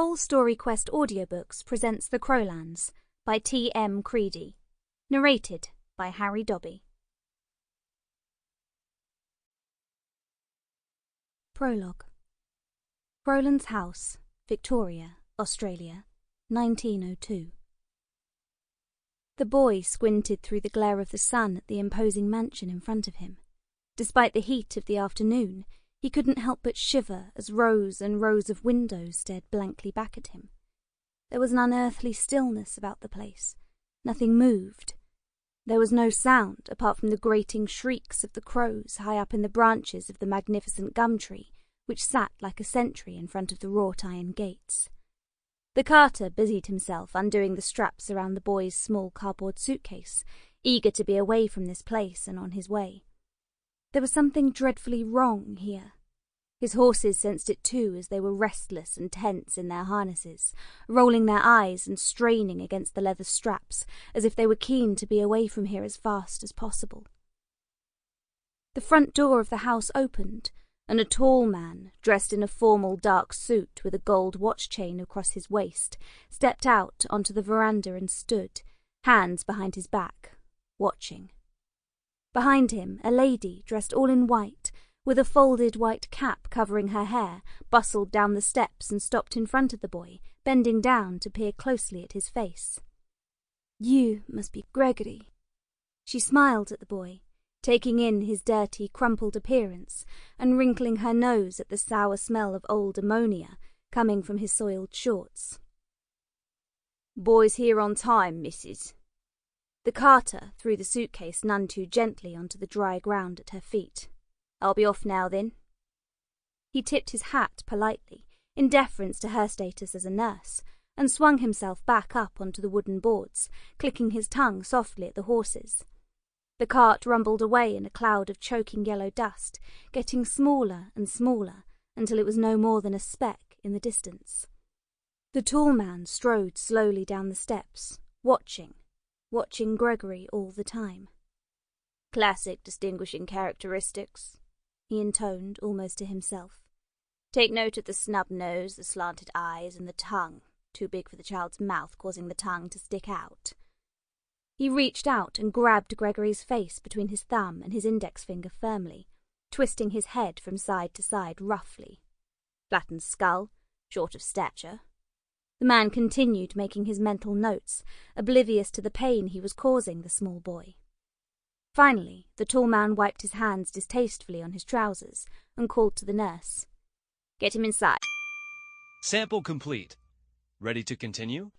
Whole Story Quest Audiobooks presents The Crowlands by T M Creedy. Narrated by Harrie Dobby. Prologue. Crowlands House, Victoria, Australia, 1902. The boy squinted through the glare of the sun at the imposing mansion in front of him. Despite the heat of the afternoon, he couldn't help but shiver as rows and rows of windows stared blankly back at him. There was an unearthly stillness about the place. Nothing moved. There was no sound apart from the grating shrieks of the crows high up in the branches of the magnificent gum tree, which sat like a sentry in front of the wrought iron gates. The carter busied himself undoing the straps around the boy's small cardboard suitcase, eager to be away from this place and on his way. There was something dreadfully wrong here. His horses sensed it too, as they were restless and tense in their harnesses, rolling their eyes and straining against the leather straps, as if they were keen to be away from here as fast as possible. The front door of the house opened, and a tall man, dressed in a formal dark suit with a gold watch chain across his waist, stepped out onto the veranda and stood, hands behind his back, watching. Behind him, a lady, dressed all in white, with a folded white cap covering her hair, bustled down the steps and stopped in front of the boy, bending down to peer closely at his face. "You must be Gregory." She smiled at the boy, taking in his dirty, crumpled appearance and wrinkling her nose at the sour smell of old ammonia coming from his soiled shorts. "Boy's here on time, missus." The carter threw the suitcase none too gently onto the dry ground at her feet. "I'll be off now, then." He tipped his hat politely, in deference to her status as a nurse, and swung himself back up onto the wooden boards, clicking his tongue softly at the horses. The cart rumbled away in a cloud of choking yellow dust, getting smaller and smaller until it was no more than a speck in the distance. The tall man strode slowly down the steps, watching Gregory all the time. "Classic distinguishing characteristics," he intoned almost to himself. "Take note of the snub nose, the slanted eyes, and the tongue, too big for the child's mouth, causing the tongue to stick out." He reached out and grabbed Gregory's face between his thumb and his index finger firmly, twisting his head from side to side roughly. "Flattened skull, short of stature." The man continued making his mental notes, oblivious to the pain he was causing the small boy. Finally, the tall man wiped his hands distastefully on his trousers and called to the nurse. "Get him inside." Sample complete. Ready to continue?